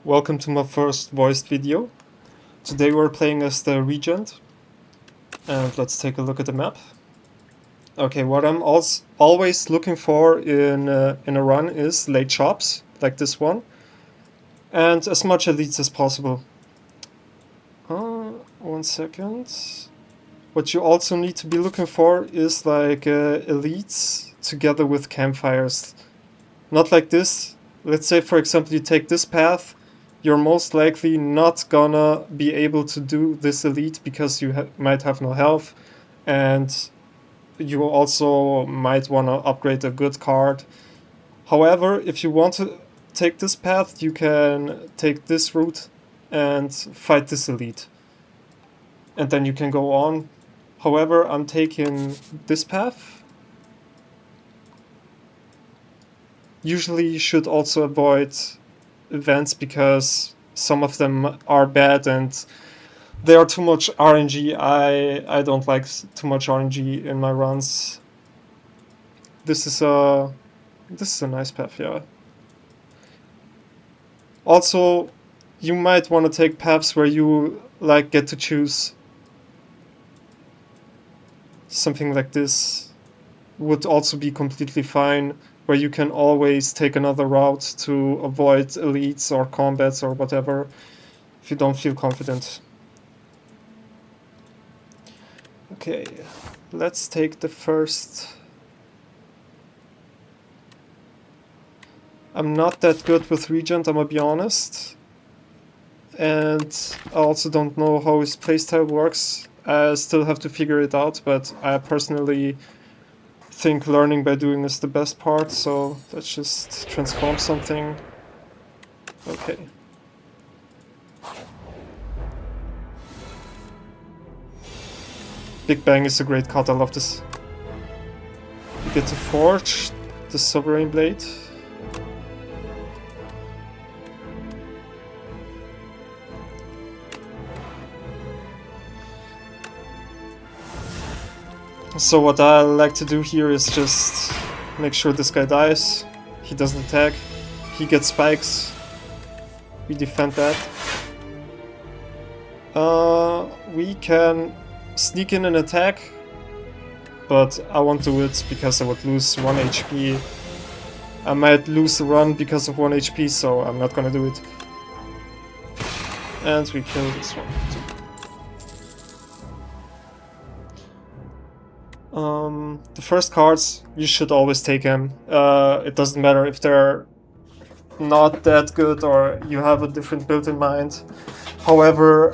welcome to my first voiced video. Today we're playing as the Regent, and let's take a look at the map. Okay, what I'm always looking for in a run is late chops, like this one, and as much elites as possible. 1 second. What you also need to be looking for is like elites together with campfires. Not like this. Let's say, for example, you take this path, you're most likely not gonna be able to do this elite because you might have no health, and you also might want to upgrade a good card. However, if you want to take this path, you can take this route and fight this elite. And then you can go on. However, I'm taking this path. Usually you should also avoid events because some of them are bad and they are too much RNG. I don't like too much RNG in my runs. This is a nice path, yeah. Also, you might want to take paths where you like get to choose. Something like this would also be completely fine, where you can always take another route to avoid elites or combats or whatever if you don't feel confident. Okay, let's take the first. I'm not that good with Regent, I'm gonna be honest. And I also don't know how his playstyle works. I still have to figure it out, but I personally think learning by doing is the best part, so let's just transform something. Okay. Big Bang is a great card, I love this. You get to forge the Sovereign Blade. So what I like to do here is just make sure this guy dies, he doesn't attack, he gets spikes, we defend that. We can sneak in an attack, but I won't do it because I would lose 1 HP. I might lose the run because of 1 HP, so I'm not gonna do it. And we kill this one too. The first cards, you should always take them. It doesn't matter if they're not that good or you have a different build in mind. However,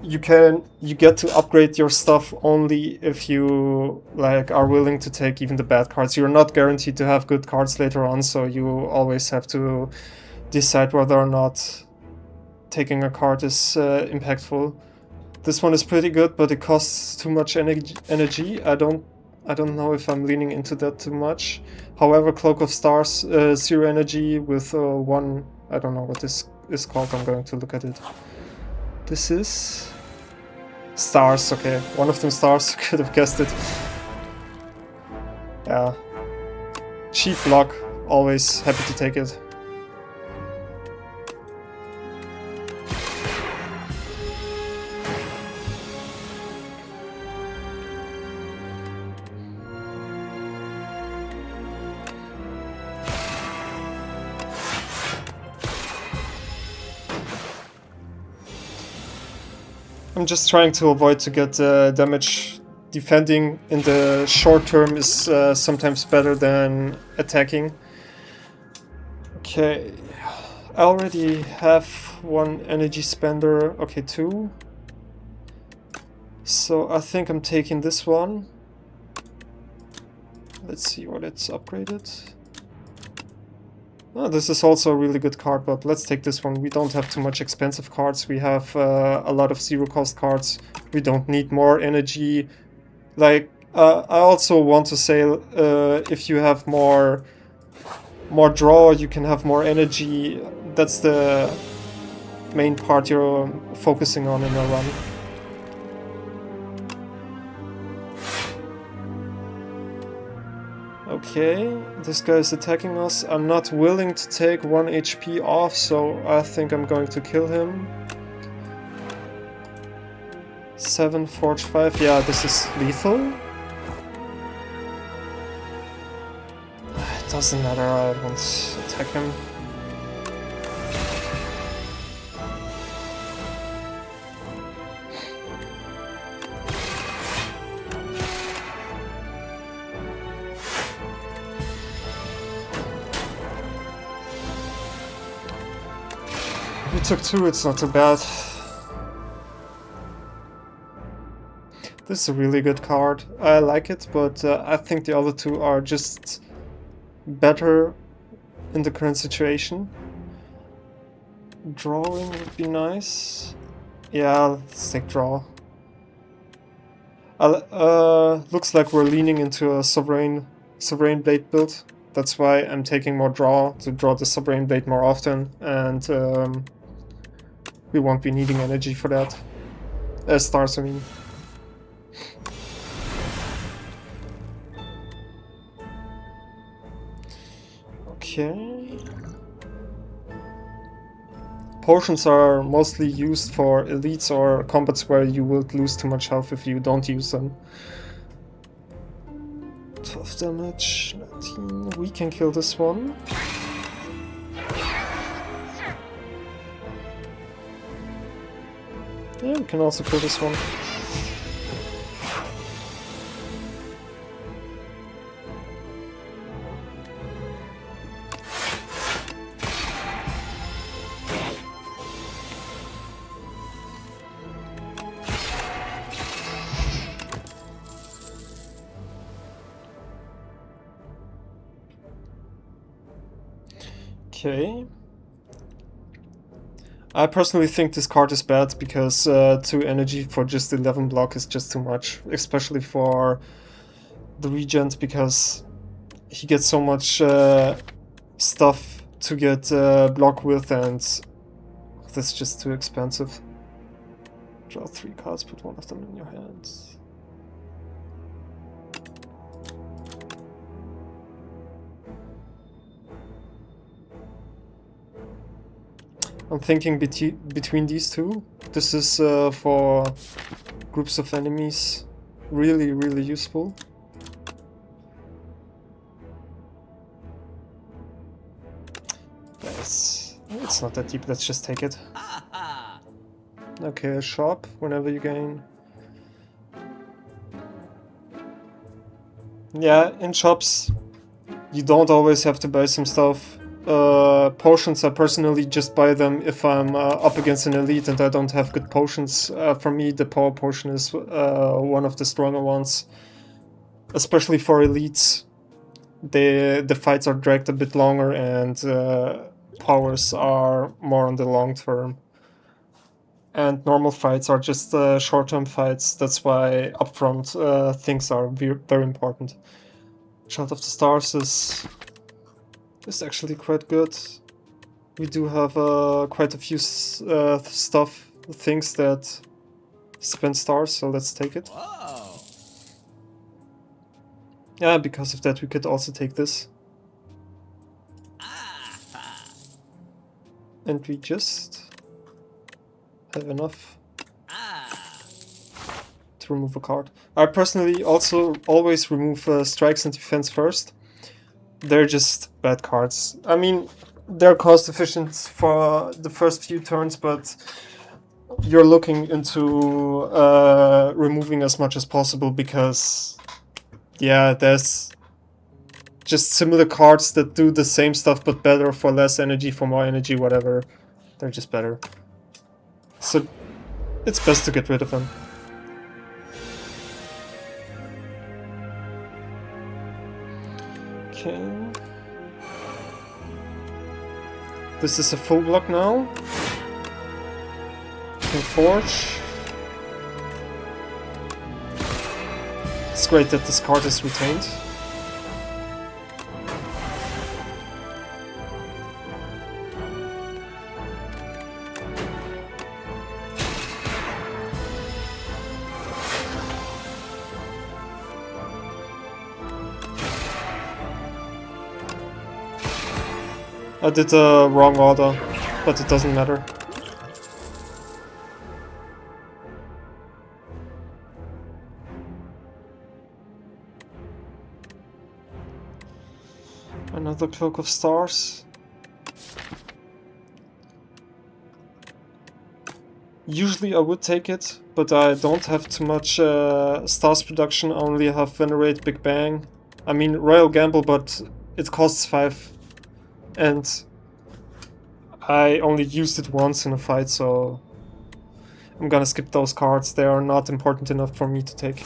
you get to upgrade your stuff only if you are willing to take even the bad cards. You're not guaranteed to have good cards later on, so you always have to decide whether or not taking a card is impactful. This one is pretty good, but it costs too much energy. I don't know if I'm leaning into that too much. However, Cloak of Stars, 0 energy with 1... I don't know what this is called, I'm going to look at it. This is... Stars, okay. One of them stars, could have guessed it. Yeah. Cheap luck, always happy to take it. I'm just trying to avoid to get damage. Defending in the short term is sometimes better than attacking. Okay, I already have 1 energy spender, okay 2. So I think I'm taking this one. Let's see what it's upgraded. Oh, this is also a really good card, but let's take this one. We don't have too much expensive cards. We have a lot of 0-cost cards. We don't need more energy. I also want to say, if you have more draw, you can have more energy. That's the main part you're focusing on in a run. Okay, this guy is attacking us. I'm not willing to take 1 HP off, so I think I'm going to kill him. 7, Forge 5, yeah, this is lethal. It doesn't matter, I won't attack him. We took 2, it's not too bad. This is a really good card. I like it, but I think the other 2 are just better in the current situation. Drawing would be nice. Yeah, let's take draw. Looks like we're leaning into a Sovereign Blade build. That's why I'm taking more draw, to draw the Sovereign Blade more often, and we won't be needing energy for that. Stars, I mean. Okay. Potions are mostly used for elites or combats where you will lose too much health if you don't use them. 12 damage, 19. We can kill this one. Yeah, we can also kill this one. Okay. I personally think this card is bad because 2 energy for just 11 block is just too much, especially for the Regent, because he gets so much stuff to get block with, and that's just too expensive. Draw 3 cards, put 1 of them in your hands. I'm thinking between these 2. This is for groups of enemies really, really useful. Yes, it's not that deep, let's just take it. Okay, a shop whenever you gain. Yeah, in shops you don't always have to buy some stuff. Potions, I personally just buy them if I'm up against an elite and I don't have good potions. For me, the power potion is one of the stronger ones. Especially for elites. The fights are dragged a bit longer and powers are more on the long term. And normal fights are just short-term fights. That's why upfront things are very important. Child of the Stars is actually quite good. We do have quite a few things that spend stars, so let's take it. Whoa. Yeah, because of that we could also take this. And we just have enough to remove a card. I personally also always remove strikes and defense first. They're just bad cards. I mean, they're cost efficient for the first few turns, but you're looking into removing as much as possible because, yeah, there's just similar cards that do the same stuff but better for less energy, for more energy, whatever. They're just better. So it's best to get rid of them. Okay. This is a full block now. Can forge. It's great that this card is retained. I did the wrong order, but it doesn't matter. Another Cloak of Stars. Usually I would take it, but I don't have too much stars production. I only have Venerate, Big Bang. I mean, Royal Gamble, but it costs 5. And I only used it once in a fight, so I'm gonna skip those cards. They are not important enough for me to take.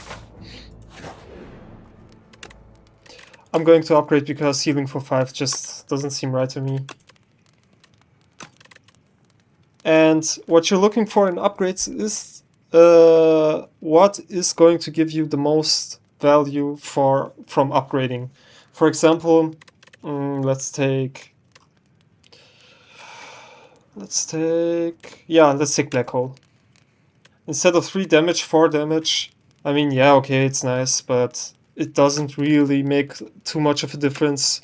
I'm going to upgrade because healing for 5 just doesn't seem right to me. And what you're looking for in upgrades is what is going to give you the most value from upgrading. For example, let's take Black Hole. Instead of 3 damage, 4 damage. I mean, yeah, okay, it's nice, but it doesn't really make too much of a difference.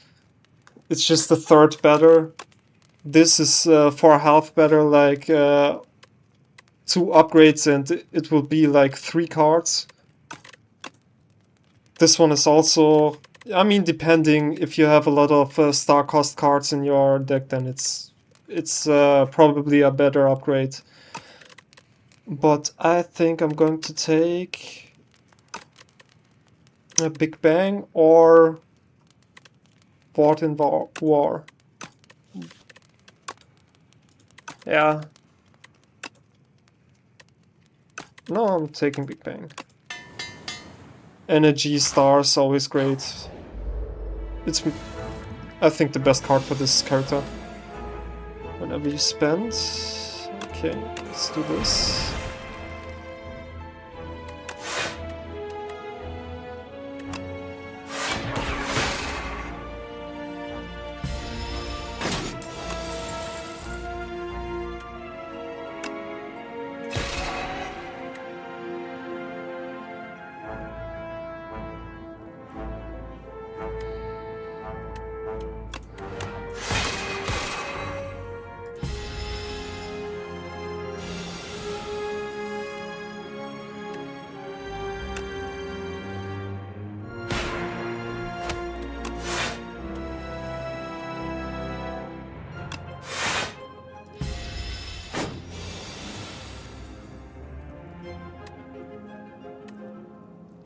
It's just a third better. This is 4 half better, like 2 upgrades, and it will be like 3 cards. This one is also, I mean, depending if you have a lot of star cost cards in your deck, then it's probably a better upgrade. But I think I'm going to take a Big Bang or Bought in War. Yeah. No, I'm taking Big Bang. Energy Stars, always great. It's, I think, the best card for this character. Whenever you spend... Okay, let's do this.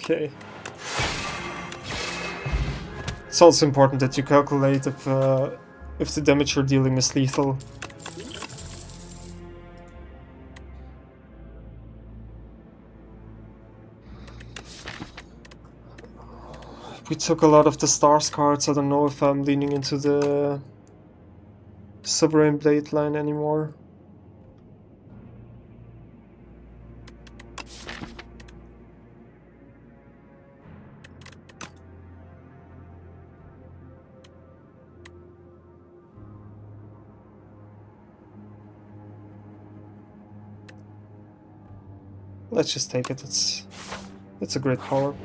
Okay. It's also important that you calculate if the damage you're dealing is lethal. We took a lot of the stars cards. I don't know if I'm leaning into the Sovereign Blade line anymore. Let's just take it. It's a great power.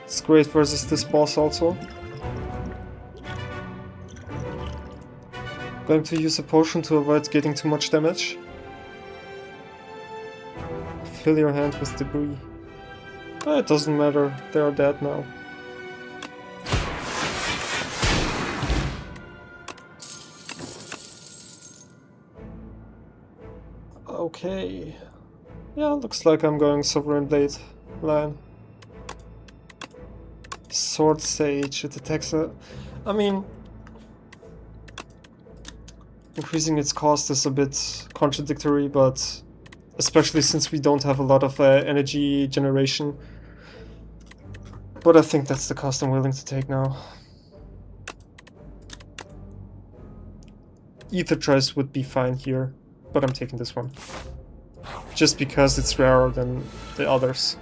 It's great versus this boss also. Going to use a potion to avoid getting too much damage. Fill your hand with debris. It doesn't matter, they are dead now. Okay. Yeah, looks like I'm going Sovereign Blade line. Sword Sage, it attacks I mean... Increasing its cost is a bit contradictory, but... Especially since we don't have a lot of energy generation. But I think that's the cost I'm willing to take now. Ether Choice would be fine here, but I'm taking this one. Just because it's rarer than the others.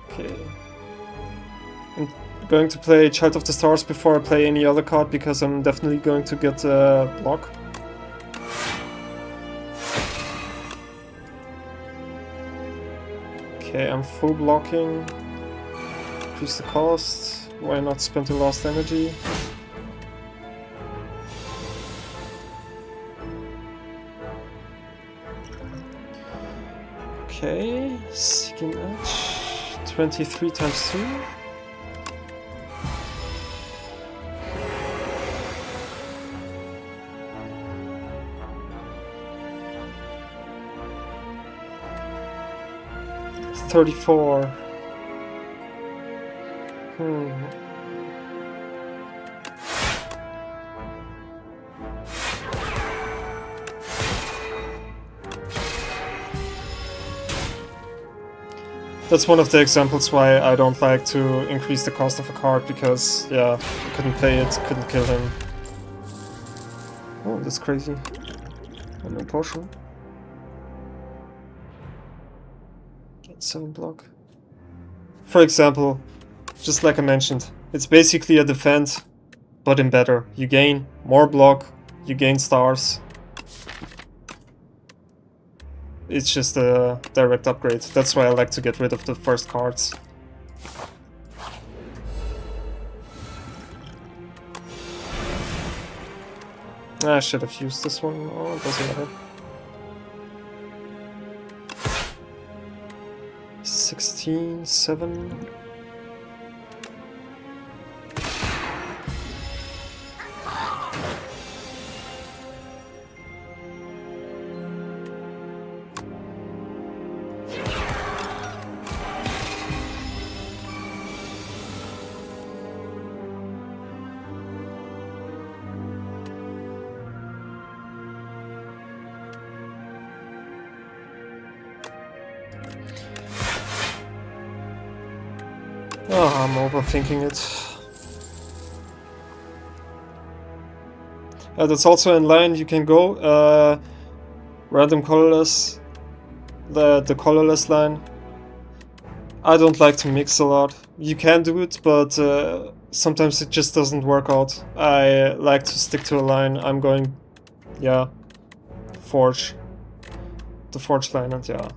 Okay. And going to play Child of the Stars before I play any other card because I'm definitely going to get a block. Okay, I'm full blocking. Increase the cost. Why not spend the last energy? Okay, Seeking Edge. 23 times 2. $34. That's one of the examples why I don't like to increase the cost of a card, because, yeah, I couldn't play it, couldn't kill him. Oh, that's crazy. No potion. Get 7 block. For example, just like I mentioned, it's basically a defense, but in better. You gain more block, you gain stars. It's just a direct upgrade. That's why I like to get rid of the first cards. I should have used this one. Oh, it doesn't matter. 16, 7. Oh, I'm overthinking it. That's also in line. You can go random colorless, the colorless line. I don't like to mix a lot. You can do it, but sometimes it just doesn't work out. I like to stick to a line. I'm going, yeah, Forge. The Forge line, and yeah.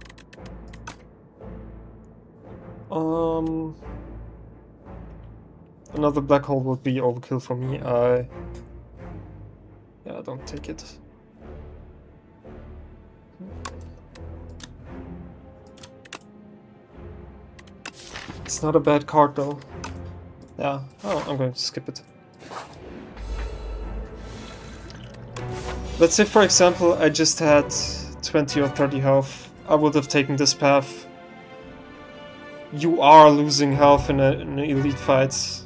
Another black hole would be overkill for me. Yeah, don't take it. It's not a bad card though. Yeah, oh, I'm going to skip it. Let's say, for example, I just had 20 or 30 health. I would have taken this path. You are losing health in an elite fight.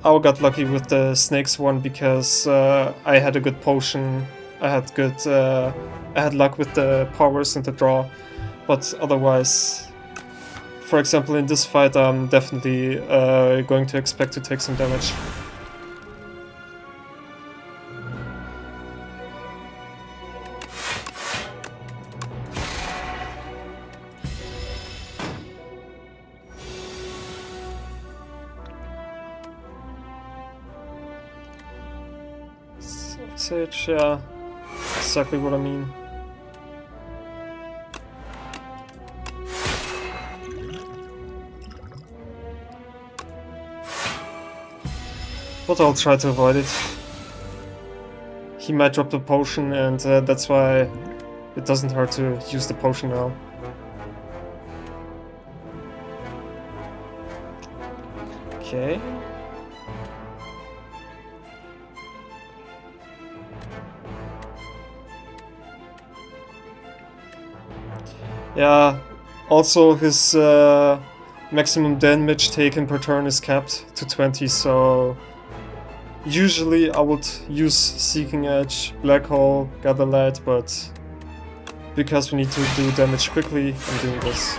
I got lucky with the snakes one because I had a good potion. I had luck with the powers and the draw, but otherwise, for example, in this fight, I'm definitely going to expect to take some damage. Sage, yeah, exactly what I mean. But I'll try to avoid it. He might drop the potion, and that's why it doesn't hurt to use the potion now. Okay. Yeah, also his maximum damage taken per turn is capped to 20, so usually I would use Seeking Edge, Black Hole, Gather Light, but because we need to do damage quickly, I'm doing this.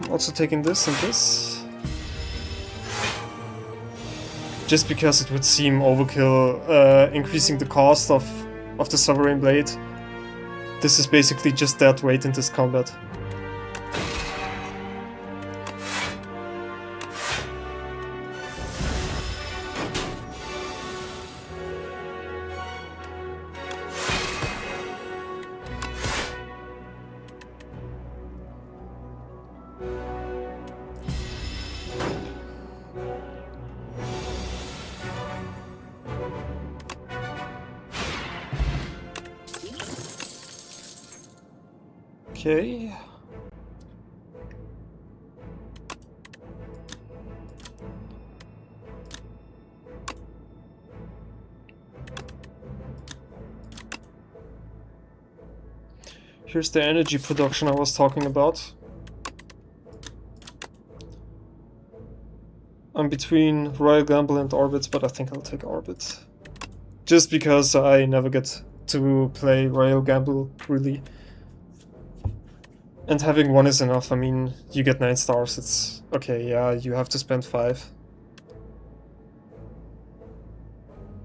I'm also taking this and this. Just because it would seem overkill, increasing the cost of the Sovereign Blade. This is basically just dead weight in this combat. Okay. Here's the energy production I was talking about. I'm between Royal Gamble and Orbit, but I think I'll take Orbit. Just because I never get to play Royal Gamble, really. And having one is enough. I mean, you get 9 stars, it's... okay, yeah, you have to spend 5.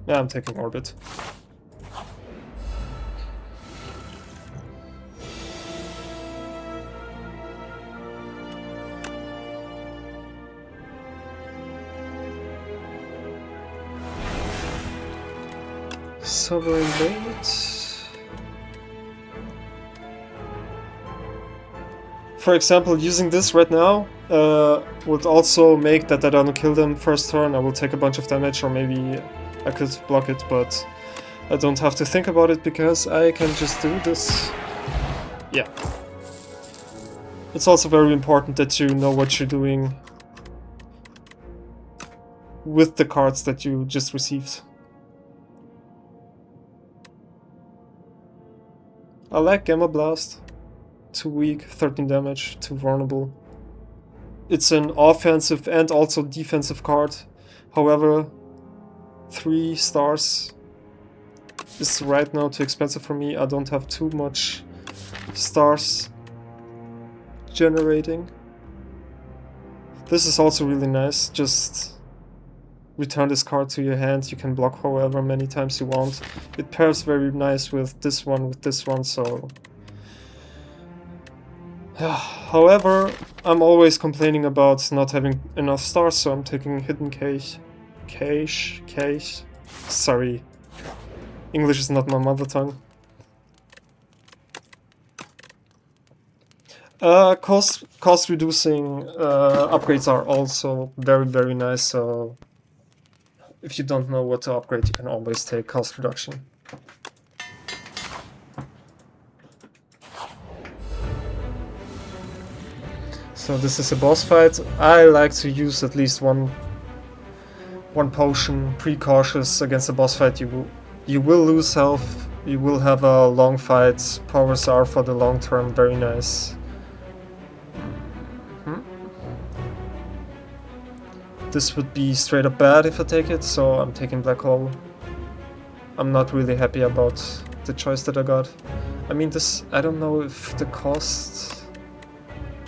Yeah, I'm taking Orbit. Sovereign Blade. For example, using this right now would also make that I don't kill them first turn. I will take a bunch of damage, or maybe I could block it, but I don't have to think about it because I can just do this. Yeah. It's also very important that you know what you're doing with the cards that you just received. I like Gamma Blast. Too weak, 13 damage, too vulnerable. It's an offensive and also defensive card. However, 3 stars is right now too expensive for me. I don't have too much stars generating. This is also really nice. Just return this card to your hand. You can block however many times you want. It pairs very nice with this one, so... However, I'm always complaining about not having enough stars, so I'm taking Hidden Cache. Cache. Sorry. English is not my mother tongue. Cost reducing upgrades are also very, very nice, so if you don't know what to upgrade, you can always take cost reduction. So this is a boss fight. I like to use at least one potion, precautious against a boss fight. You will lose health, you will have a long fight, powers are for the long term, very nice. This would be straight up bad if I take it, so I'm taking Black Hole. I'm not really happy about the choice that I got. I mean, this, I don't know if the cost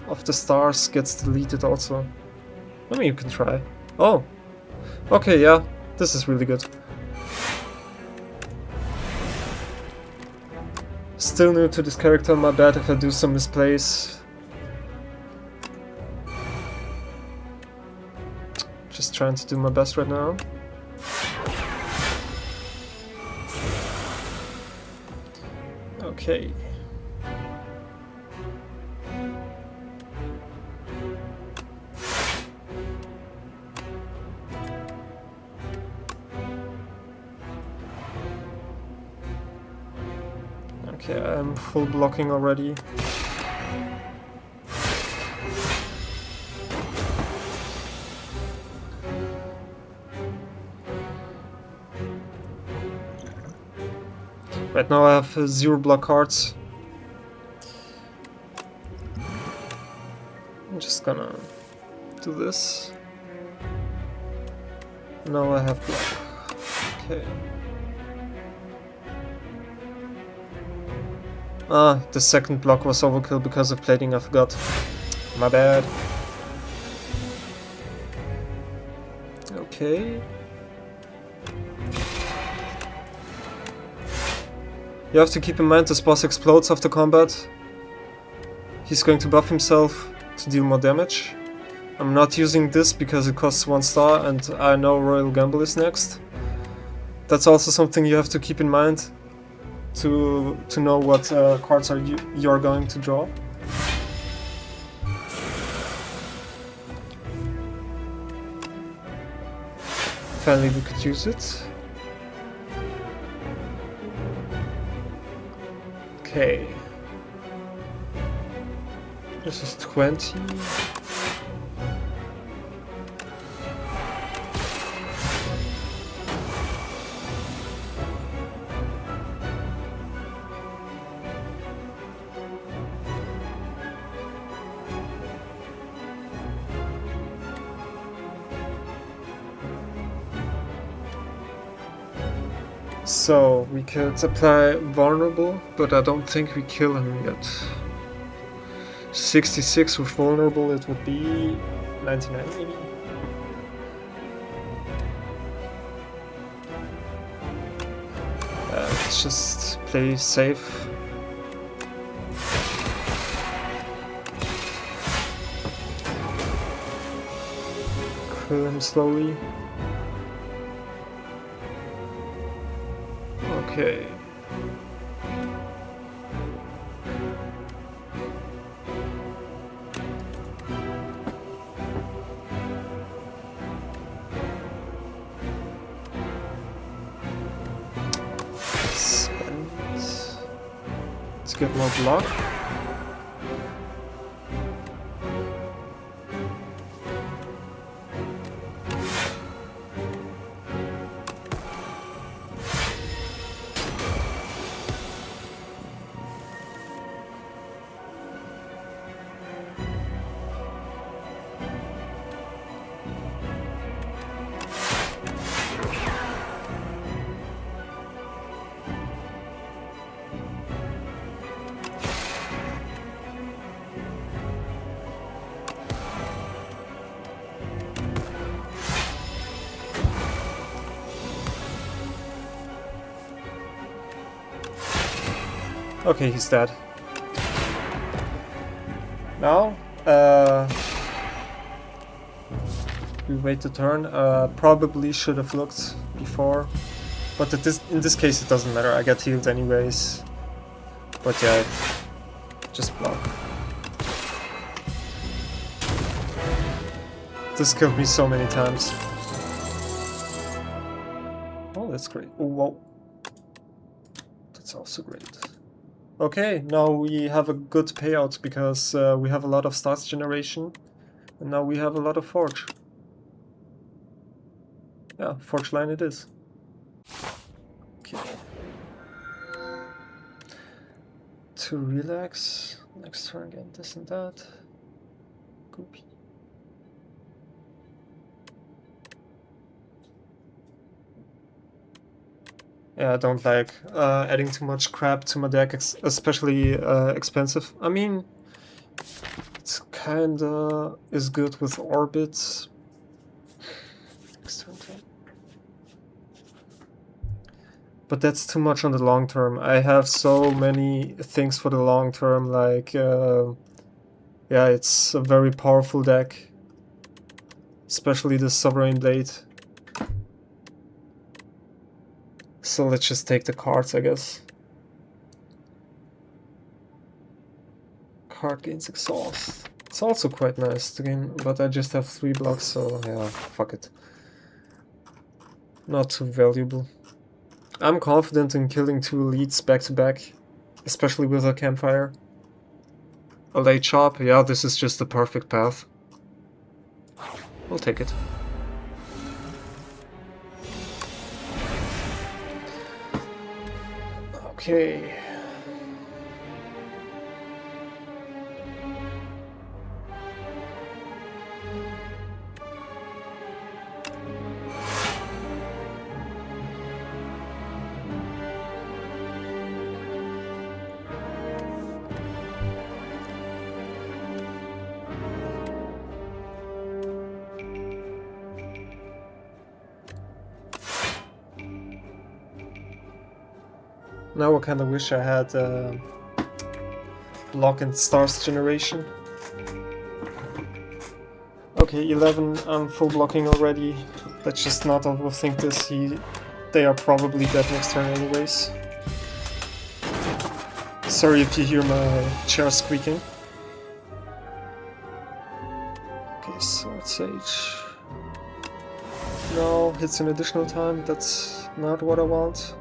of the stars gets deleted also. I mean, you can try. Oh! Okay, yeah, this is really good. Still new to this character, my bad if I do some misplays. Just trying to do my best right now. Okay. Okay, I'm full blocking already. Right now I have 0 block cards. I'm just gonna do this. Now I have block. Okay. Ah, the second block was overkill because of plating, I forgot. My bad. Okay. You have to keep in mind this boss explodes after combat. He's going to buff himself to deal more damage. I'm not using this because it costs 1 star and I know Royal Gamble is next. That's also something you have to keep in mind to know what cards you're going to draw. Finally we could use it. Okay. This is 20. So we could apply vulnerable, but I don't think we kill him yet. 66 with vulnerable, it would be 99 maybe. Let's just play safe. Kill him slowly. Okay. Let's get more block. Okay, he's dead. Now, we wait the turn. Probably should have looked before, but in this case it doesn't matter. I get healed anyways. But yeah, just block. This killed me so many times. Oh, that's great. Oh, whoa. That's also great. Okay, now we have a good payout because we have a lot of stats generation, and now we have a lot of forge. Yeah, forge line it is. Okay. To relax, next turn again, this and that. Goopy. Yeah, I don't like adding too much crap to my deck, especially expensive. I mean, it's kinda is good with orbits. But that's too much on the long term. I have so many things for the long term, like, yeah, it's a very powerful deck. Especially the Sovereign Blade. So let's just take the cards, I guess. Card gains exhaust. It's also quite nice to gain, but I just have 3 blocks, so yeah, fuck it. Not too valuable. I'm confident in killing 2 elites back to back, especially with a campfire. A late chop, yeah, this is just the perfect path. We'll take it. Okay. Now I kinda wish I had block and stars generation. Okay, 11, I'm full blocking already. Let's just not overthink this. They are probably dead next turn anyways. Sorry if you hear my chair squeaking. Okay, Sword Sage. No, hits an additional time. That's not what I want.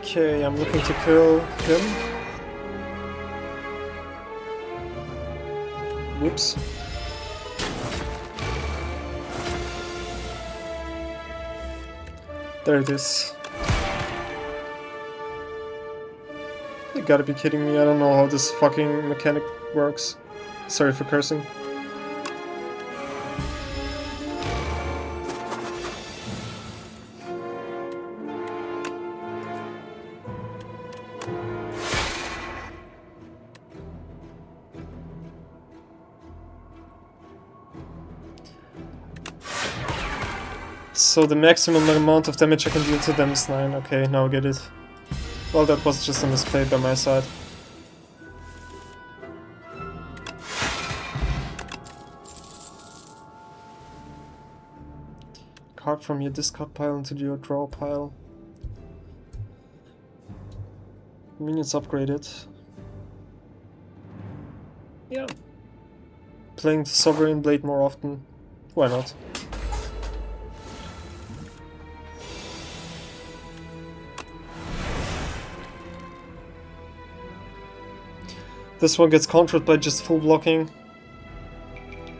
Okay, I'm looking to kill him. Whoops. There it is. You gotta be kidding me, I don't know how this fucking mechanic works. Sorry for cursing. So the maximum amount of damage I can deal to them is 9. Okay, now I get it. Well, that was just a misplay by my side. Card from your discard pile into your draw pile. Minions upgraded. Yeah. Playing the Sovereign Blade more often. Why not? This one gets countered by just full blocking.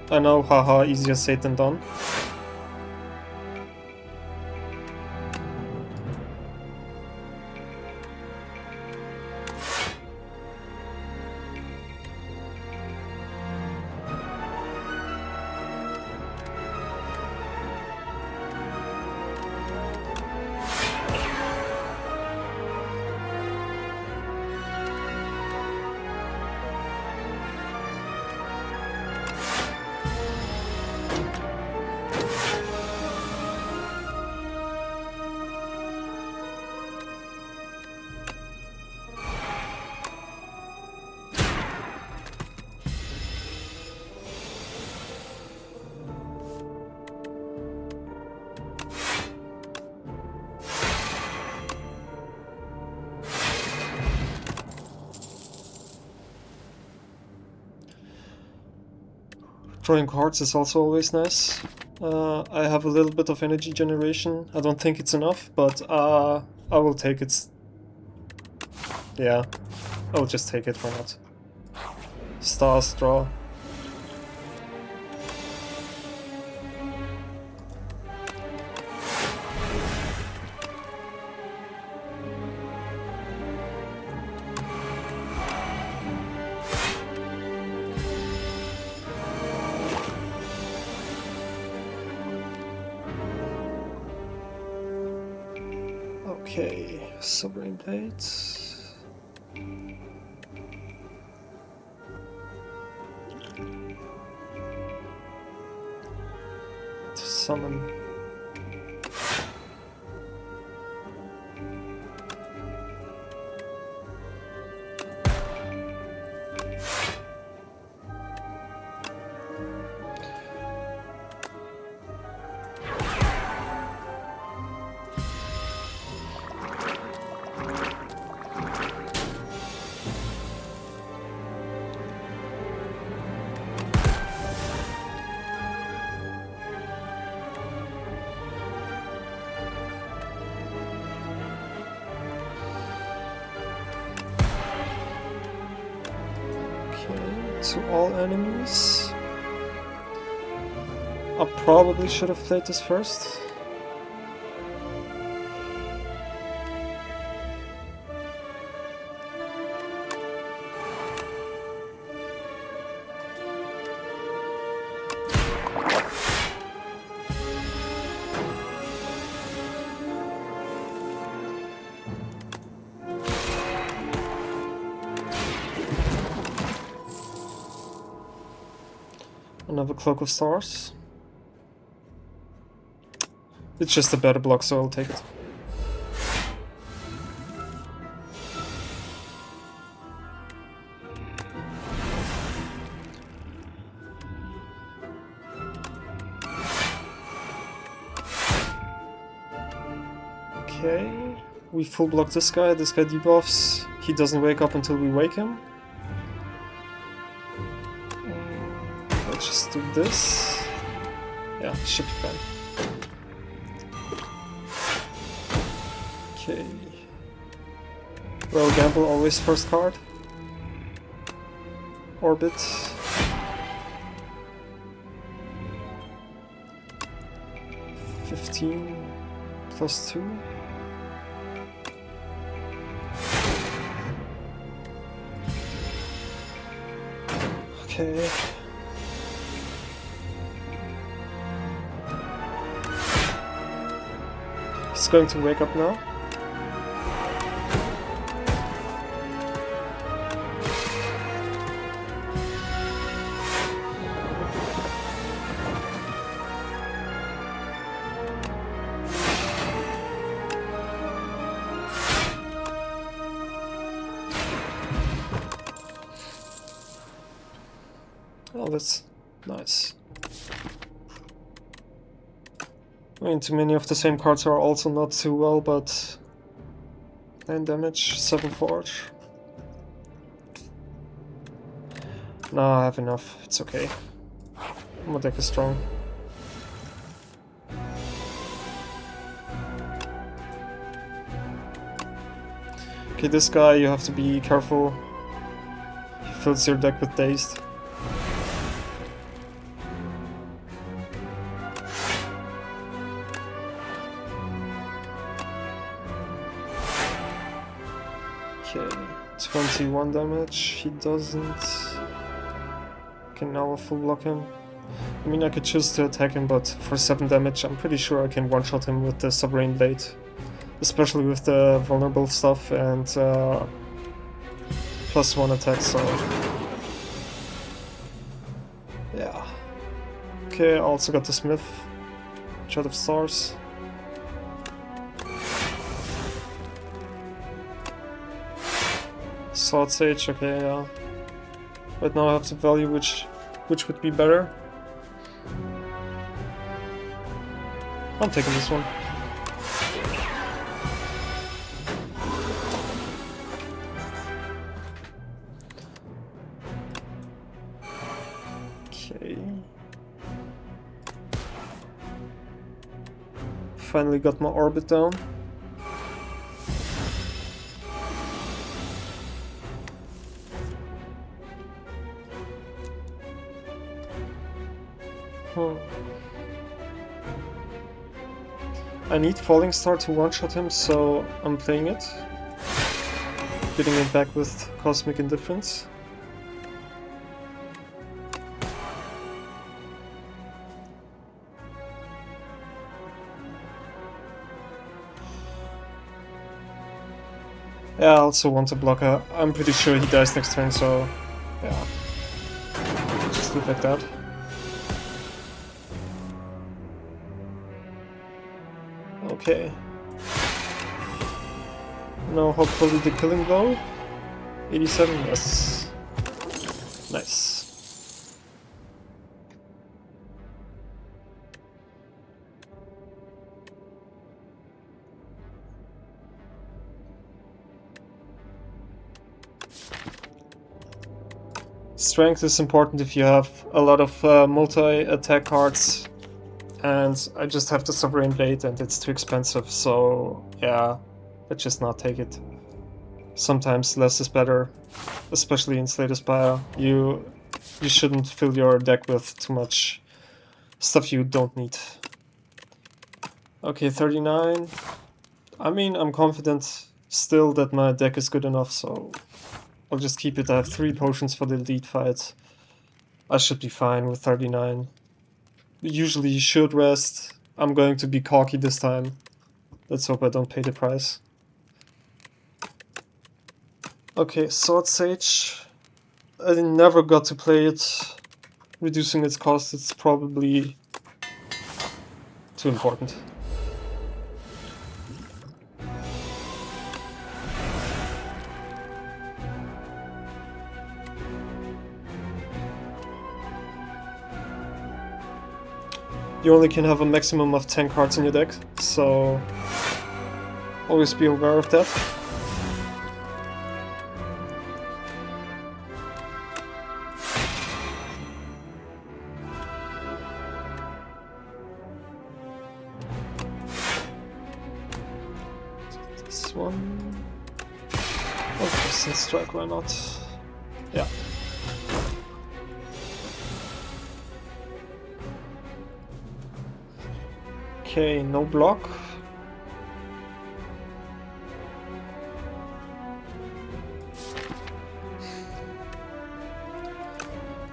I know, haha, easier said than done. Drawing cards is also always nice. I have a little bit of energy generation. I don't think it's enough, but I will take it. Yeah, I'll just take it, why not? Stars draw. Okay, Sovereign Blade. To summon. To all enemies. I probably should have played this first. Another Cloak of Stars. It's just a better block, so I'll take it. Okay, we full block this guy debuffs. He doesn't wake up until we wake him. Let's just do this. Yeah, should be fine. Okay. Well, gamble always first card. Orbit. +2. Okay. He's going to wake up now. Oh, that's nice. I mean, too many of the same cards are also not too well, but 9 damage, 7 forge. No, I have enough. It's okay. My deck is strong. Okay, this guy, you have to be careful. He fills your deck with dazed. Okay, 21 damage. He doesn't. Can now full block him. I mean, I could choose to attack him, but for 7 damage, I'm pretty sure I can one-shot him with the Sovereign Blade. Especially with the vulnerable stuff and +1 attack, so... yeah. Okay, I also got the Smith. Shot of Stars. Sword Sage, okay, yeah. Right now I have to value which would be better. I'm taking this one. Okay. Finally got my orbit down. I need Falling Star to one-shot him, so I'm playing it. Getting it back with Cosmic Indifference. Yeah, I also want to block her. I'm pretty sure he dies next turn, so yeah. Just do it like that. Okay. Now hopefully the killing blow. 87, yes. Nice. Strength is important if you have a lot of multi-attack cards. And I just have the Sovereign Blade and it's too expensive, so yeah, let's just not take it. Sometimes less is better, especially in Slay the Spire. You shouldn't fill your deck with too much stuff you don't need. Okay, 39. I mean, I'm confident still that my deck is good enough, so I'll just keep it. I have 3 potions for the elite fight. I should be fine with 39. Usually you should rest. I'm going to be cocky this time. Let's hope I don't pay the price. Okay, Sword Sage. I never got to play it. Reducing its cost, it's probably too important. You only can have a maximum of 10 cards in your deck, so always be aware of that. This one. Oh, persistent strike, why not? Yeah. Okay, no block.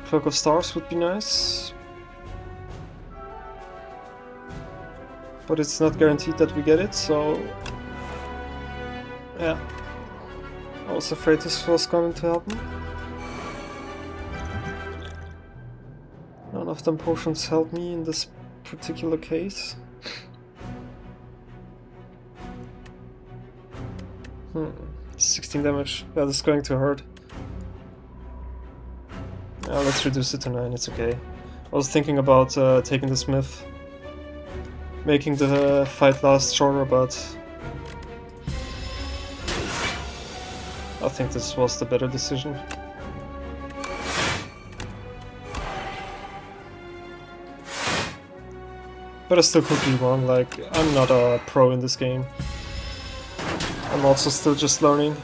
Cloak of Stars would be nice. But it's not guaranteed that we get it, so... yeah. I was afraid this was going to happen. None of them potions help me in this particular case. 16 damage. Yeah, this is going to hurt. Let's reduce it to 9, it's okay. I was thinking about taking the Smith, making the fight last shorter, but I think this was the better decision. But I still could be wrong, like, I'm not a pro in this game. I'm also still just learning.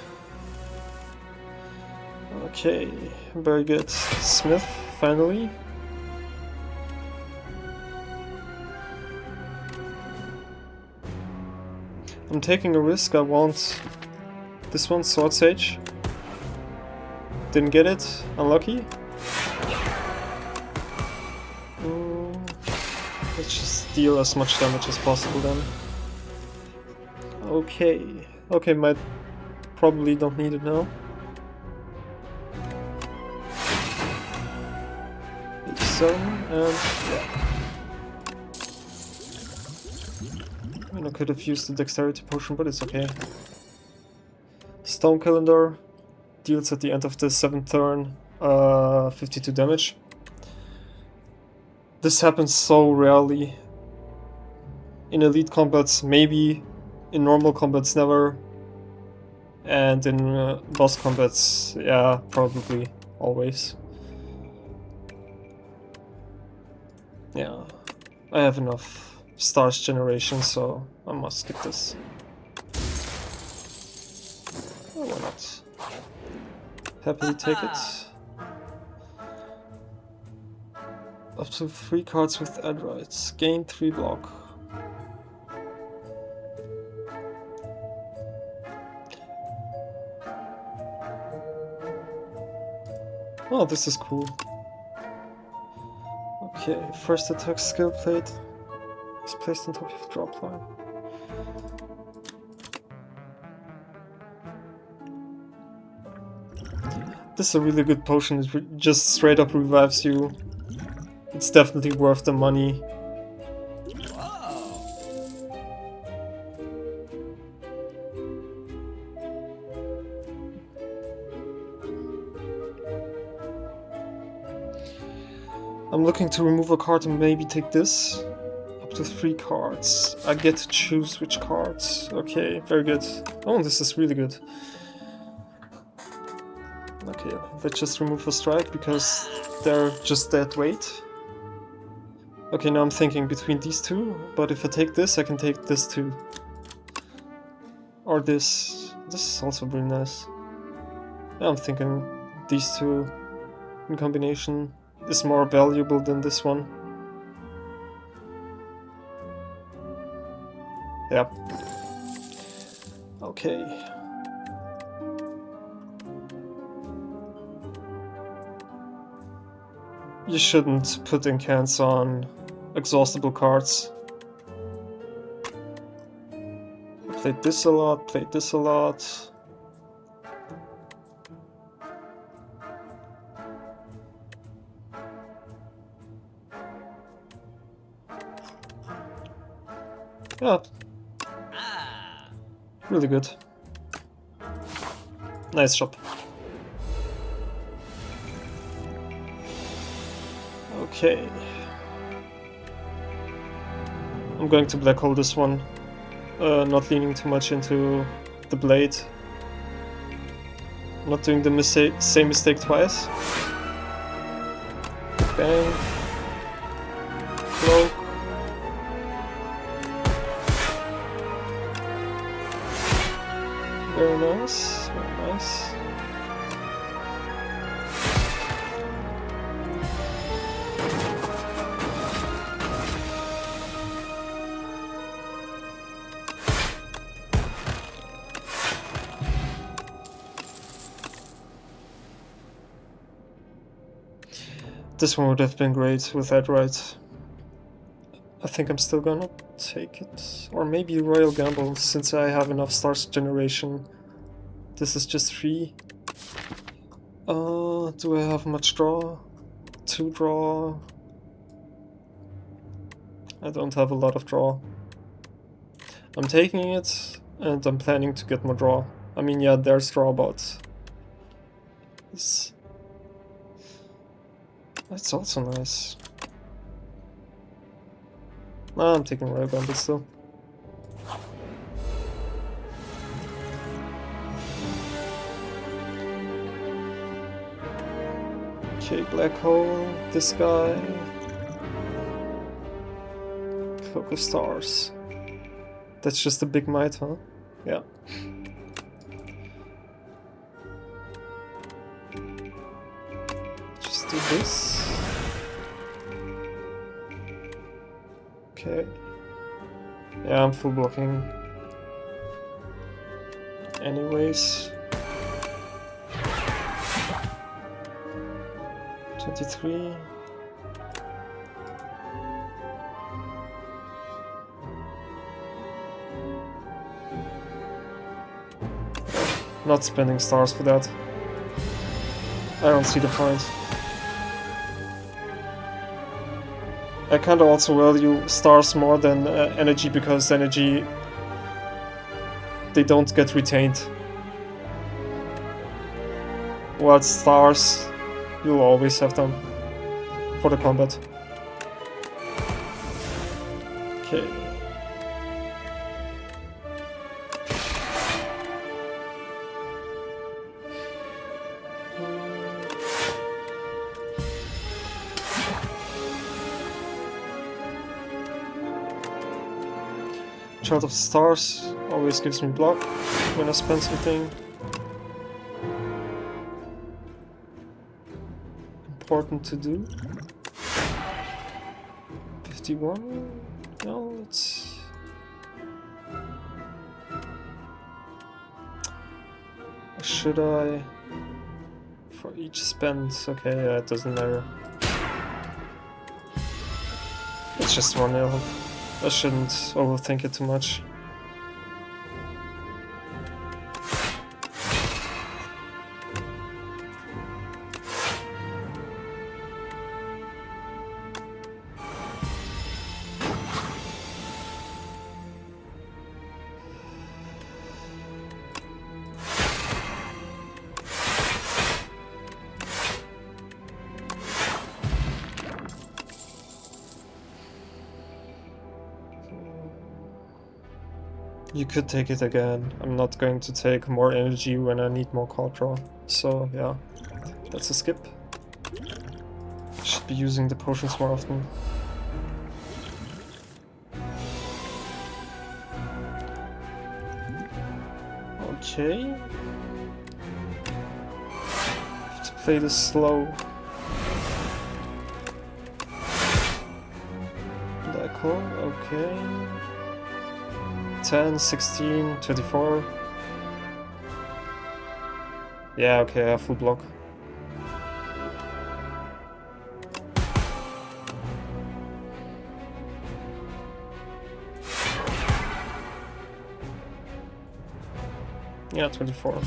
Okay, very good. Smith, finally. I'm taking a risk, I want this one, Sword Sage. Didn't get it, unlucky. Let's just deal as much damage as possible then. Okay, okay, might probably don't need it now. 87, and yeah. I mean, I could have used the Dexterity Potion, but it's okay. Stone Calendar deals at the end of the 7th turn 52 damage. This happens so rarely. In elite combats, maybe. In normal combats, never. And in boss combats, yeah, probably always. Yeah, I have enough stars generation, so I must skip this. Oh, why not? Happily take it. Up to 3 cards with Adrites. Gain 3 block. Oh, this is cool. Okay, first attack skill plate is placed on top of the drop line. This is a really good potion, it just straight up revives you. It's definitely worth the money. I'm looking to remove a card and maybe take this. Up to 3 cards. I get to choose which cards. Okay, very good. Oh, this is really good. Okay, let's just remove a strike because they're just dead weight. Okay, now I'm thinking between these two, but if I take this, I can take this too. Or this. This is also really nice. Yeah, I'm thinking these two in combination is more valuable than this one. Yeah. Okay. You shouldn't put incants on exhaustible cards. Played this a lot, played this a lot. Yeah. Really good. Nice job. Okay. I'm going to black hole this one. Not leaning too much into the blade. Not doing the same mistake twice. Bang. Cloak. Very nice, very nice. This one would have been great with that right. I think I'm still gonna take it. Or maybe Royal Gamble, since I have enough stars generation. This is just 3. Do I have much draw? 2 draw? I don't have a lot of draw. I'm taking it, and I'm planning to get more draw. I mean, yeah, there's draw, but... That's also nice. Nah, I'm taking Royal Gambit still. Okay, Black Hole, this guy. Cloak of Stars. That's just a big might, huh? Yeah. Just do this. Okay. Yeah, I'm full blocking. Anyways. 23. Not spending stars for that. I don't see the point. I kinda also value stars more than energy, because energy, they don't get retained. While stars, you'll always have them for the combat. Okay. Chart of Stars always gives me block when I spend something. Important to do. 51? No, let's... Should I... For each spend? Okay, yeah, it doesn't matter. It's just 1-0. I shouldn't overthink it too much. You could take it again. I'm not going to take more energy when I need more card draw. So yeah, that's a skip. Should be using the potions more often. Okay. Have to play this slow. Black hole, okay. 10, 16, 24. Yeah, okay, I have full block. Yeah, 24.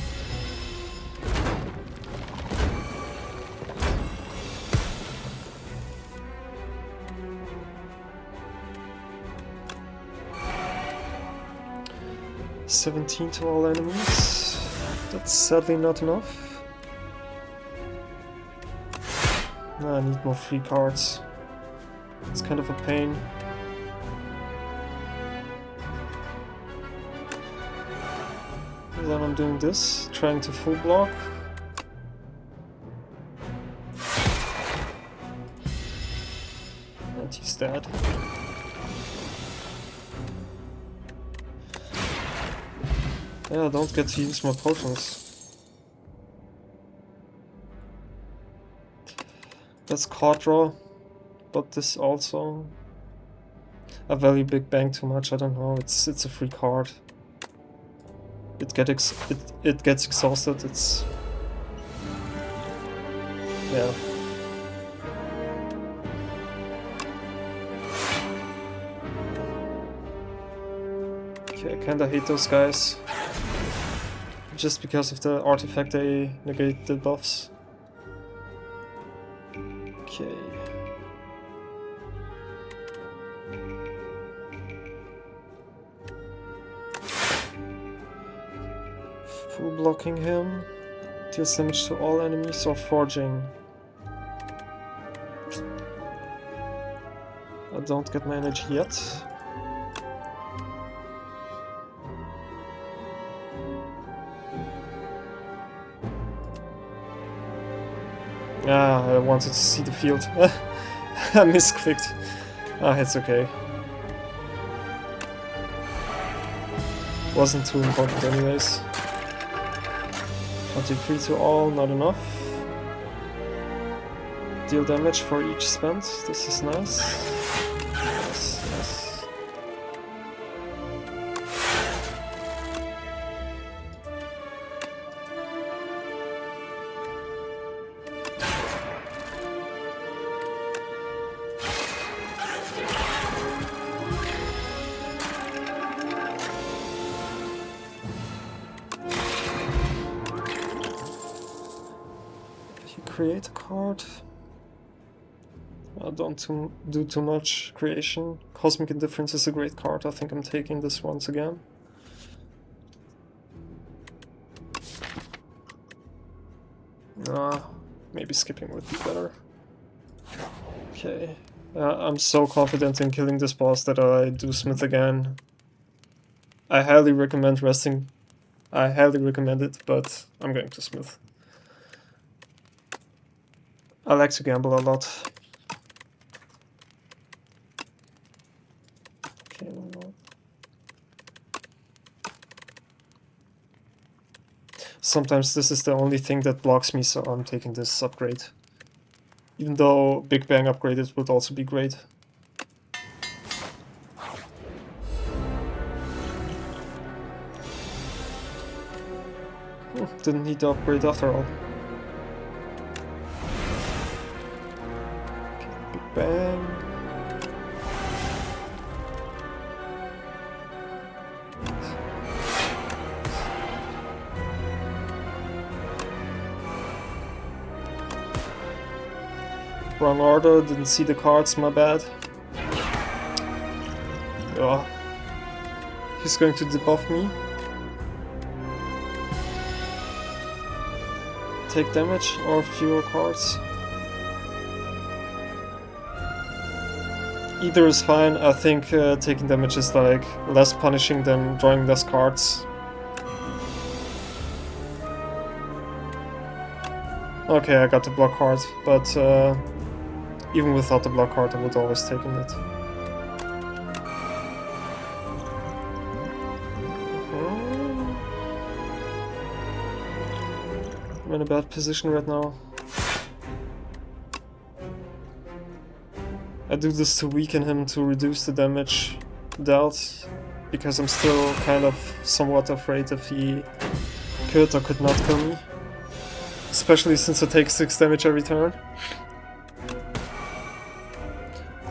$17 to all enemies. That's sadly not enough. I need more free cards. It's kind of a pain. And then I'm doing this, trying to full block. And he's dead. Yeah, I don't get to use my potions. That's card draw, but this also... I value Big Bang too much, I don't know, it's a free card. It gets exhausted, it's... yeah. Okay, I kinda hate those guys. Just because of the artifact they negate the buffs. Okay. Full blocking him. Deals damage to all enemies or forging. I don't get my energy yet. Ah, I wanted to see the field. I misclicked. Ah, it's okay. Wasn't too important anyways. 23 to all, not enough. Deal damage for each spent. This is nice. Nice, nice. Create a card. I don't do too much creation. Cosmic Indifference is a great card. I think I'm taking this once again. Maybe skipping would be better. Okay. I'm so confident in killing this boss that I do Smith again. I highly recommend resting. I highly recommend it, but I'm going to Smith. I like to gamble a lot. Okay, sometimes this is the only thing that blocks me, so I'm taking this upgrade. Even though Big Bang upgraded would also be great. Didn't need the upgrade after all. Big Bang. Wrong order, didn't see the cards, my bad. Oh. He's going to debuff me. Take damage or fewer cards. Either is fine. I think taking damage is like less punishing than drawing less cards. Okay, I got the block card, but even without the block card I would always taken it. I'm in a bad position right now. I do this to weaken him to reduce the damage dealt, because I'm still kind of somewhat afraid if he could or could not kill me. Especially since I take 6 damage every turn.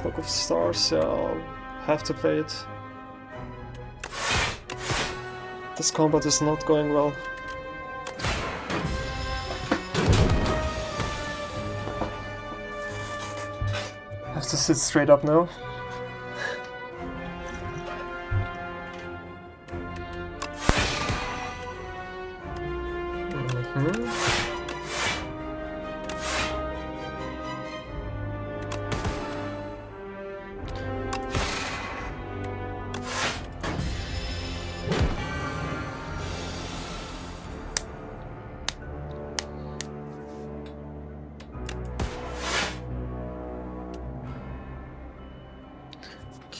Cloak of Stars, yeah, I'll have to play it. This combat is not going well. I have to sit straight up now.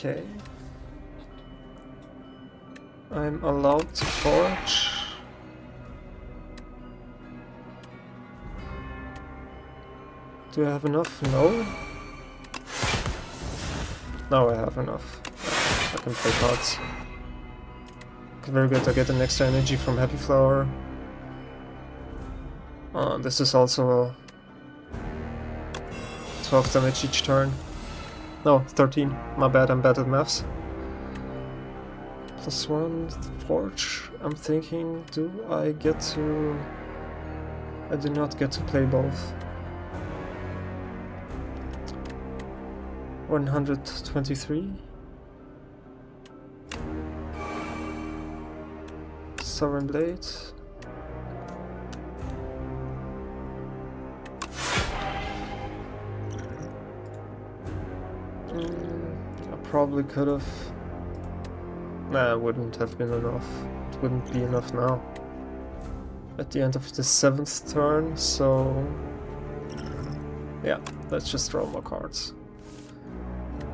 Okay. I'm allowed to forge. Do I have enough? No. Now I have enough. I can play cards. Okay, very good, I get an extra energy from Happy Flower. This is also 12 damage each turn. No, 13. My bad, I'm bad at maths. +1 forge. I'm thinking, do I get to... I do not get to play both. 123. Sovereign Blade. I probably could have... Nah, it wouldn't have been enough. It wouldn't be enough now. At the end of the 7th turn, so... Yeah, let's just draw more cards.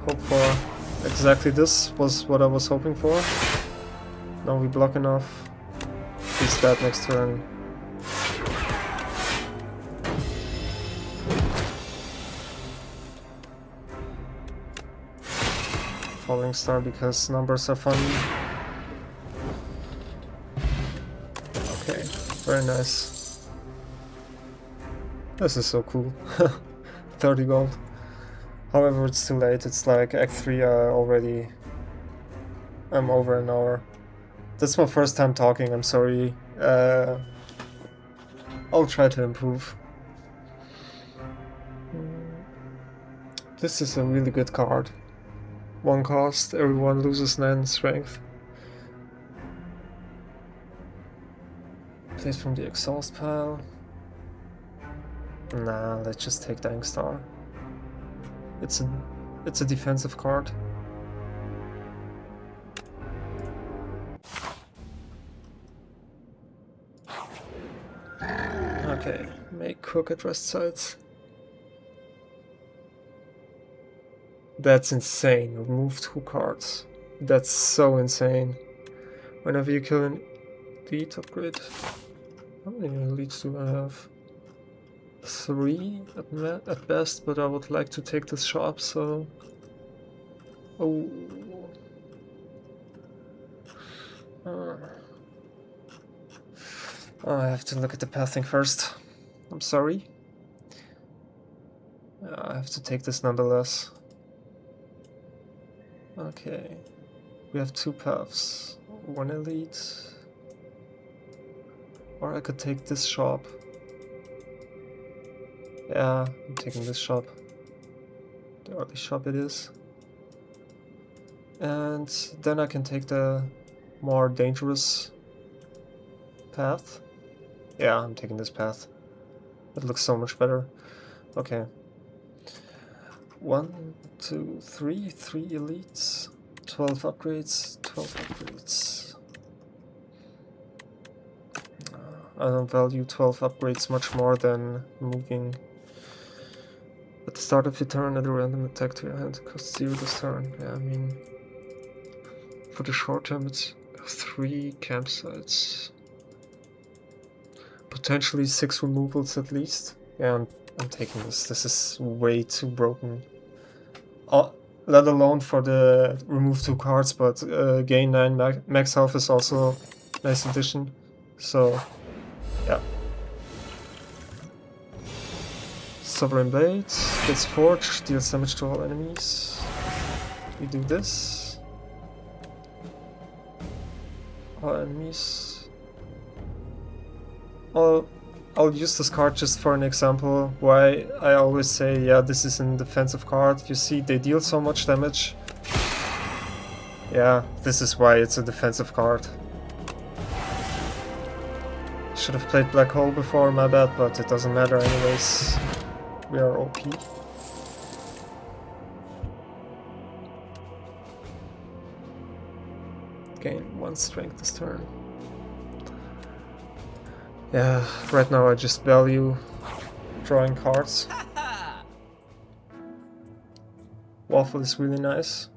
Hope for exactly this was what I was hoping for. Now we block enough. He's dead next turn. Falling Star because numbers are funny. Okay, very nice. This is so cool. 30 gold. However, it's too late. It's like Act 3 already... I'm over an hour. That's my first time talking, I'm sorry. I'll try to improve. This is a really good card. 1 cost, everyone loses 9 strength. Plays from the exhaust pile. Nah, let's just take Dying Star. It's a defensive card. Okay, make crooked rest sides. That's insane. Remove 2 cards. That's so insane. Whenever you kill an elite upgrade. How many elites do I have? 3 at best, but I would like to take this shop, so... Oh... I have to look at the pathing first. I'm sorry. I have to take this nonetheless. Okay. We have 2 paths. 1 elite. Or I could take this shop. Yeah, I'm taking this shop. The early shop it is. And then I can take the more dangerous path. Yeah, I'm taking this path. It looks so much better. Okay. 1, 2, 3. 3 elites. 12 upgrades. 12 upgrades. I don't value 12 upgrades much more than moving at the start of your turn at a random attack to your hand. Costs 0 this turn. Yeah, I mean, for the short term it's 3 campsites. Potentially 6 removals at least. Yeah, I'm taking this. This is way too broken. Let alone for the remove 2 cards, but gain 9 max health is also a nice addition. So, yeah. Sovereign Blade gets forged, deals damage to all enemies. We do this. All enemies. I'll use this card just for an example why I always say, yeah, this is a defensive card. You see, they deal so much damage. Yeah, this is why it's a defensive card. Should have played Black Hole before, my bad, but it doesn't matter anyways. We are OP. Gain 1 strength this turn. Yeah, right now I just value drawing cards. Waffle is really nice.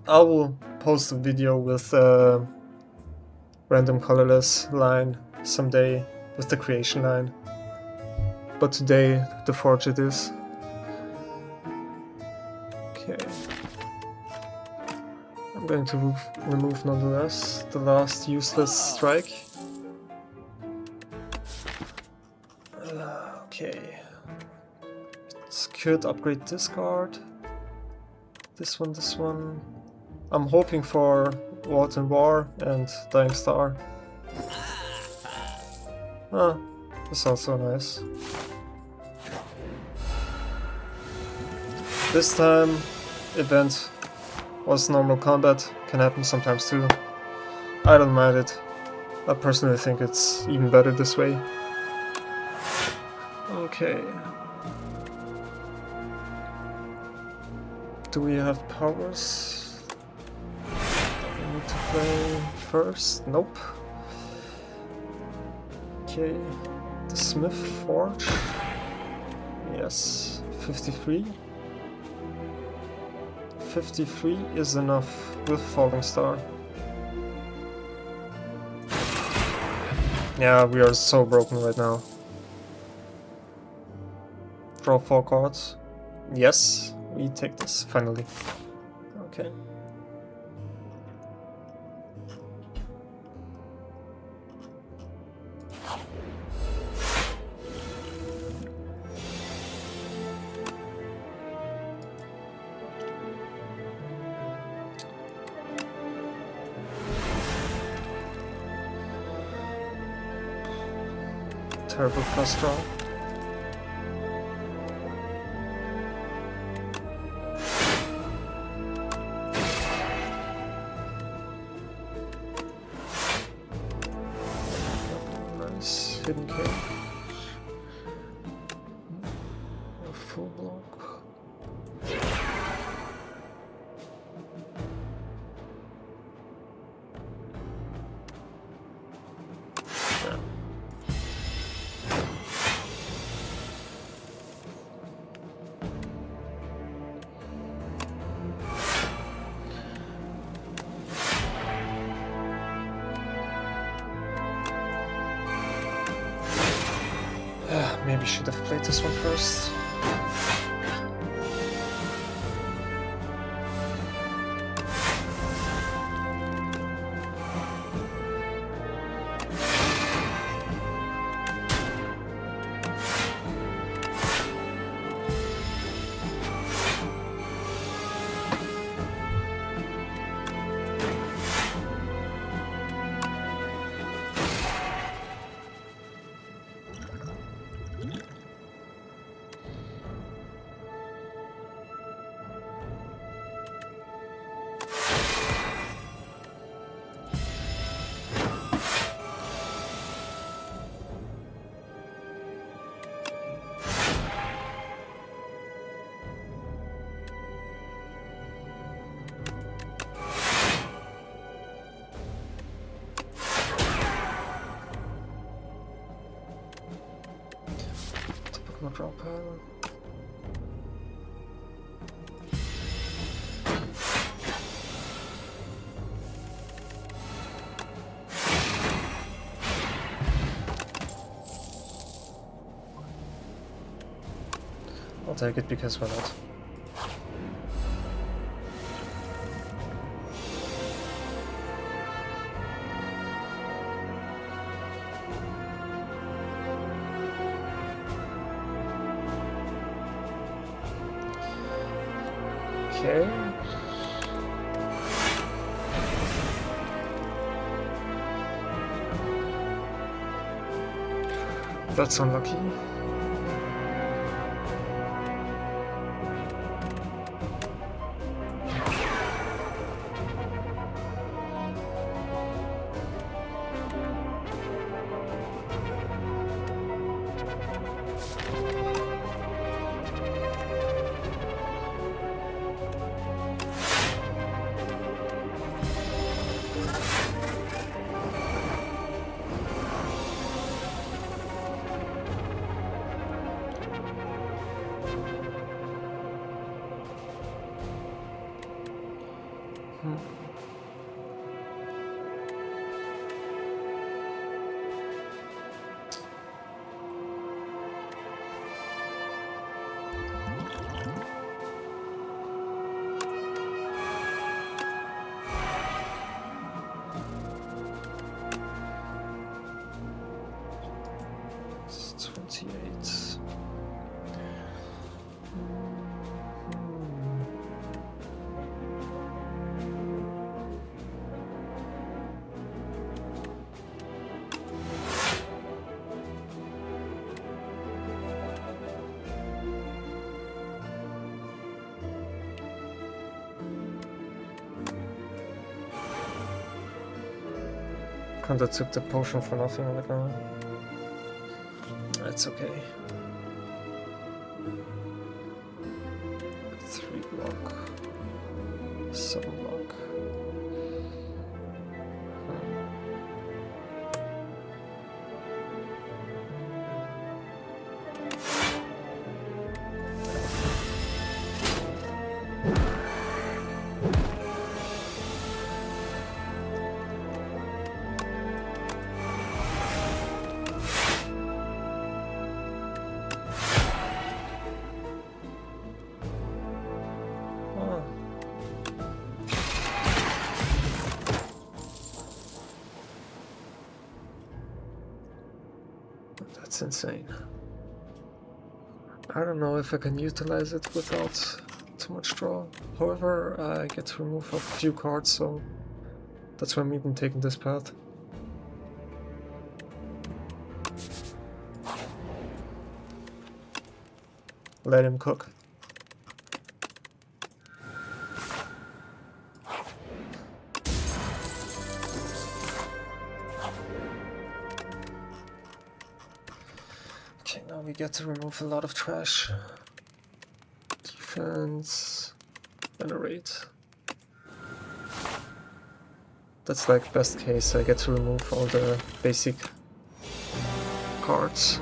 I will post a video with random colorless line someday with the creation line. But today the forge it is. Okay. I'm going to remove nonetheless the last useless strike. Okay. It could upgrade this card. This one. I'm hoping for Walt and War and Dying Star. Ah, that's also nice. This time, event was normal combat, can happen sometimes too. I don't mind it. I personally think it's even better this way. Okay. Do we have powers that we need to play first? Nope. Okay. The Smith Forge. Yes. 53. 53 is enough with Falling Star. Yeah, we are so broken right now. Draw 4 cards. Yes, we take this finally. Okay. Terrible first draw. Nice hidden cage. A full block. Maybe should have played this one first. Draw pile. I'll take it because why not? Okay. That's unlucky. 48. Kinda took the potion for nothing right now. That's okay. 3 block. 7 block. That's insane. I don't know if I can utilize it without too much draw. However, I get to remove a few cards, so that's why I'm even taking this path. Let him cook. Okay, now we get to remove a lot of trash. Defense, venerate. That's like best case, I get to remove all the basic cards.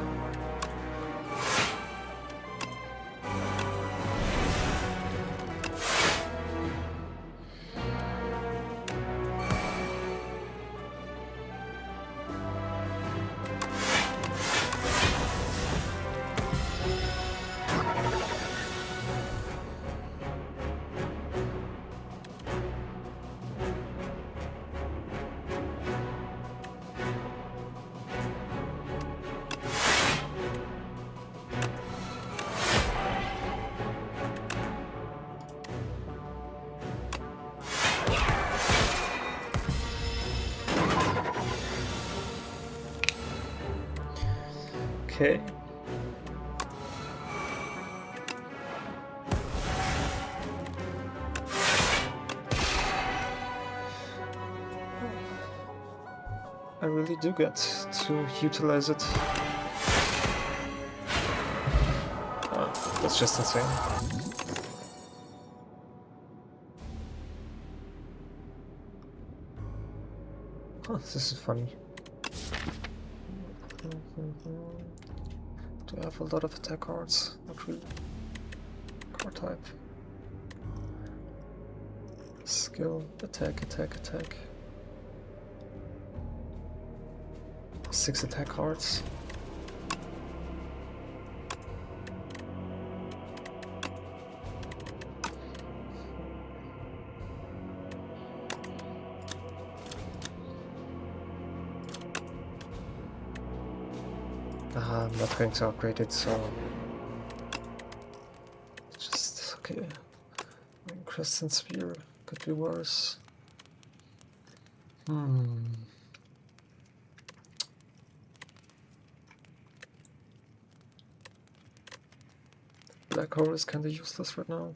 Okay. I really do get to utilize it. Oh, that's just insane. Oh, this is funny. Do I have a lot of attack cards? Not really. Card type. Skill, attack, attack, attack. 6 attack cards. I'm not going to upgrade it, so just okay. Crescent Spear could be worse. Black hole is kinda useless right now.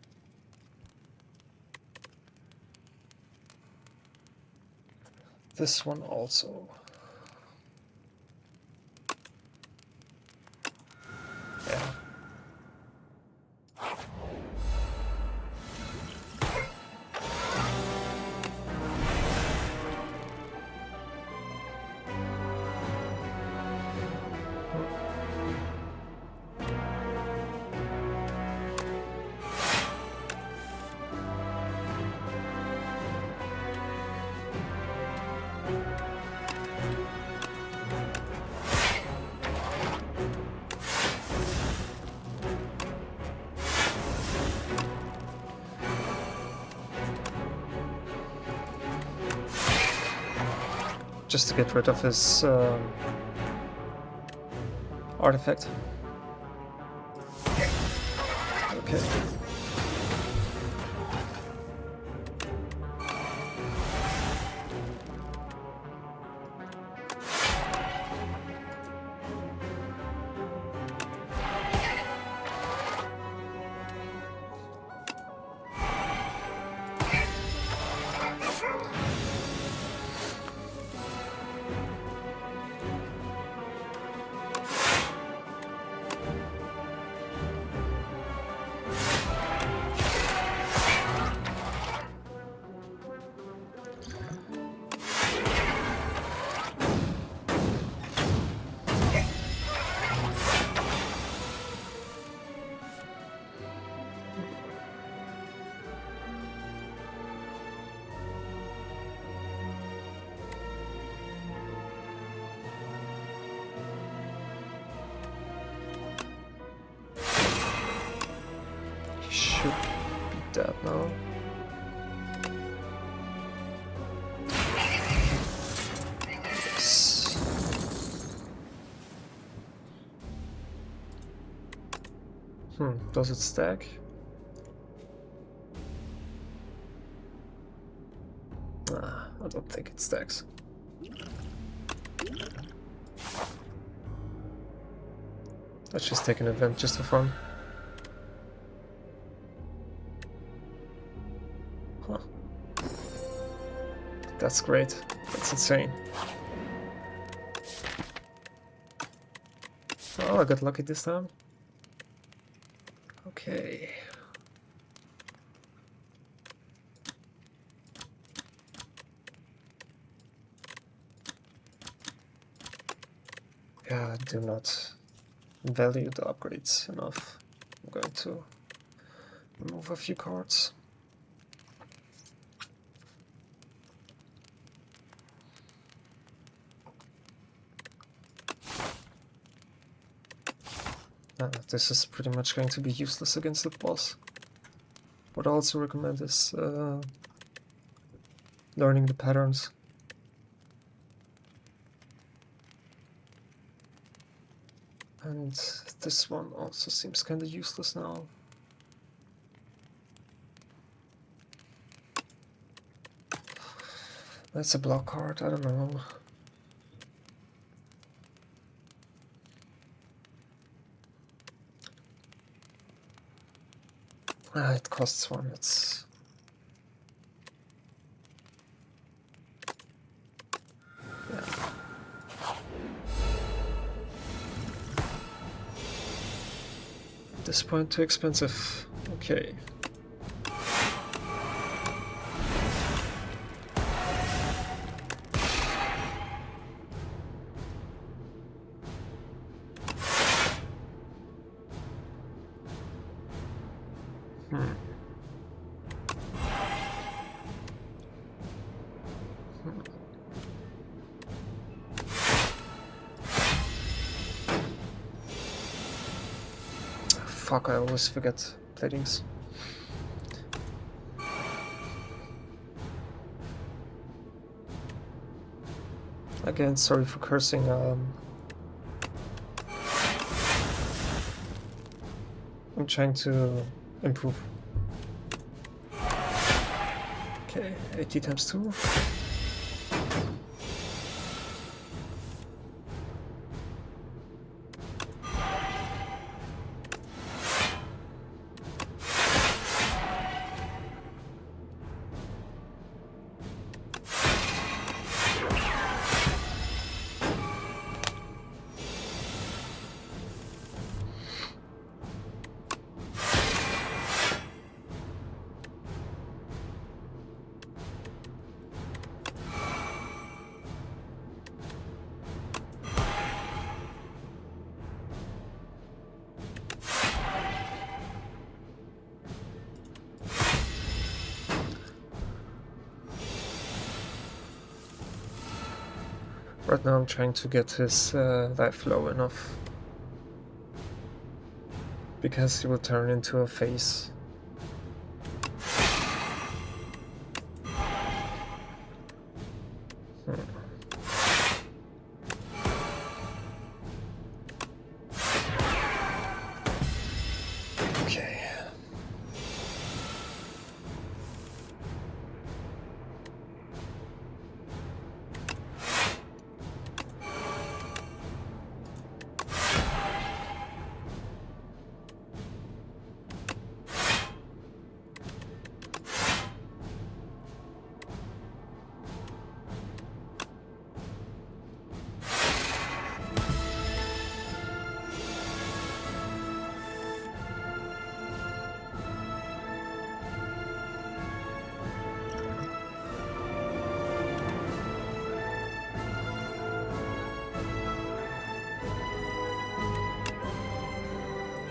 This one also. Yeah. Just to get rid of his artifact. Okay. Should be dead now. Yes. Does it stack? Nah, I don't think it stacks. Let's just take an event just for fun. Huh. That's great. That's insane. Oh, I got lucky this time. Okay. Yeah, I do not value the upgrades enough. I'm going to remove a few cards. This is pretty much going to be useless against the boss. What I also recommend is learning the patterns. And this one also seems kind of useless now. That's a block card, I don't know. It costs one, it's... yeah. At this point, too expensive. Okay. Fuck, I always forget platings. Again, sorry for cursing. I'm trying to improve. Okay, 80 times 2. Right now I'm trying to get his life low enough, because he will turn into a face.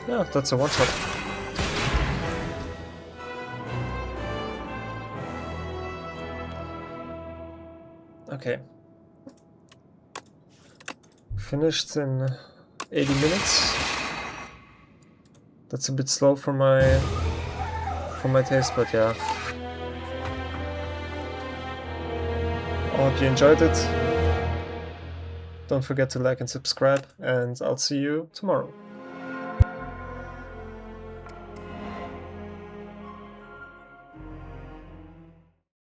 Yeah, that's a one-shot. Okay. Finished in 80 minutes. That's a bit slow for my taste, but yeah. I hope you enjoyed it. Don't forget to like and subscribe, and I'll see you tomorrow.